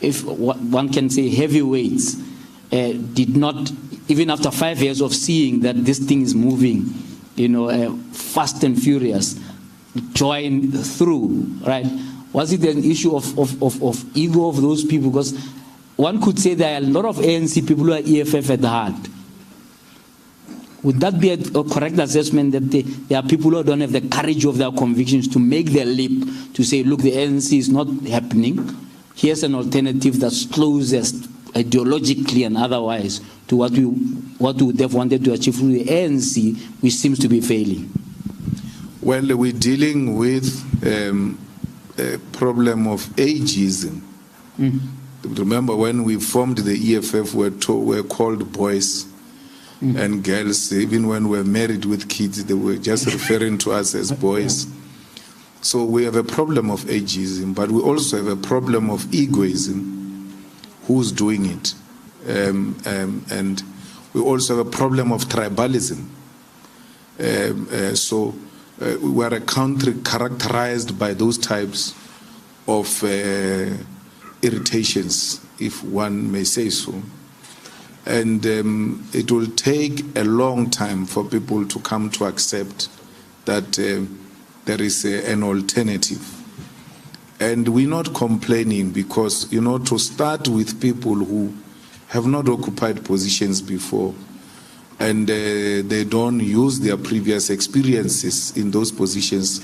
if one can say heavyweights, did not, even after 5 years of seeing that this thing is moving, fast and furious, join through, right? Was it an issue of ego of those people? Because one could say there are a lot of ANC people who are EFF at the heart. Would that be a correct assessment, that there are people who don't have the courage of their convictions to make their leap, to say, look, the ANC is not happening. Here's an alternative that's closest ideologically and otherwise to what we would have wanted to achieve through the ANC, which seems to be failing? Well, we're dealing with a problem of ageism. Remember, when we formed the EFF, we're called boys and girls. Even when we're married with kids, they were just referring to us as boys. So we have a problem of ageism, but we also have a problem of egoism. Who's doing it? And we also have a problem of tribalism. So we are a country characterized by those types of irritations, if one may say so. And it will take a long time for people to come to accept that there is an alternative. And we're not complaining because, to start with people who have not occupied positions before and they don't use their previous experiences in those positions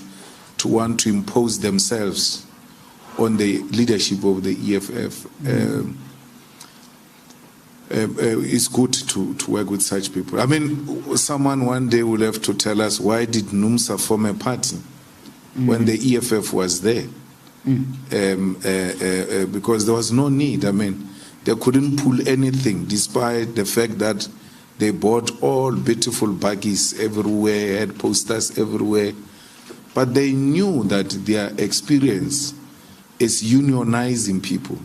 to want to impose themselves on the leadership of the EFF. It's good to work with such people. I mean, someone one day will have to tell us, why did NUMSA form a party when the EFF was there? Because there was no need. I mean, they couldn't pull anything, despite the fact that they bought all beautiful buggies everywhere, had posters everywhere. But they knew that their experience is unionizing people.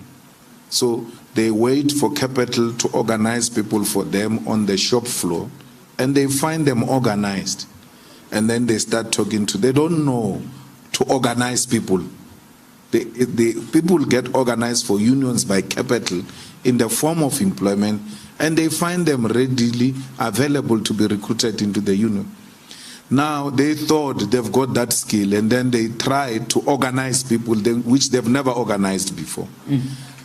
So they wait for capital to organize people for them on the shop floor, and they find them organized. And then they start talking to, they don't know to organize people. The people get organized for unions by capital in the form of employment, and they find them readily available to be recruited into the union. Now they thought they've got that skill, and then they tried to organize people which they've never organized before.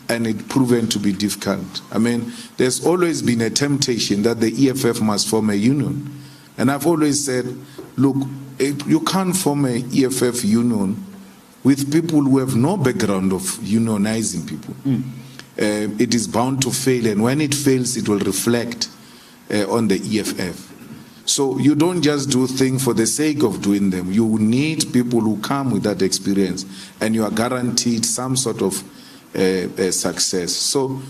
And it proven to be difficult. I mean, there's always been a temptation that the EFF must form a union. And I've always said, look, you can't form an EFF union with people who have no background of unionizing people. It is bound to fail, and when it fails, it will reflect on the EFF. So you don't just do things for the sake of doing them. You need people who come with that experience, and you are guaranteed some sort of success. So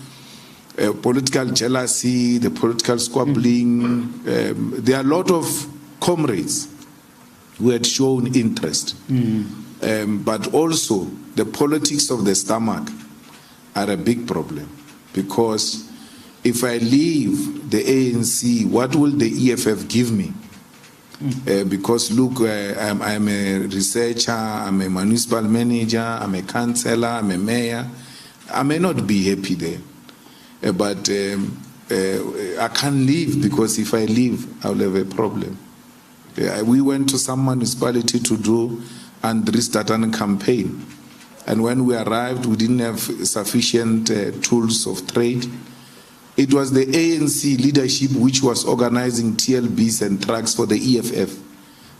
political jealousy, the political squabbling, there are a lot of comrades who had shown interest. But also the politics of the stomach are a big problem, because if I leave the ANC, what will the EFF give me? Because look, I'm a researcher, I'm a municipal manager, I'm a councillor, I'm a mayor. I may not be happy there, but I can't leave, because if I leave, I'll have a problem. We went to some municipality to do Andries Tatan campaign, and when we arrived, we didn't have sufficient tools of trade. It was the ANC leadership which was organizing TLBs and trucks for the EFF,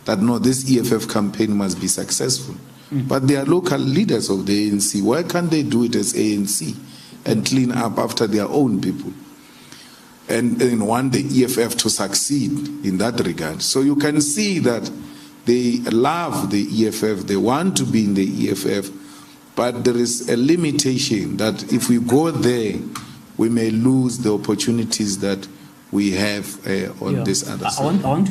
that no, this EFF campaign must be successful. But they are local leaders of the ANC. Why can't they do it as ANC and clean up after their own people? And want the EFF to succeed in that regard. So you can see that they love the EFF, they want to be in the EFF, but there is a limitation that if we go there, we may lose the opportunities that we have on this other side.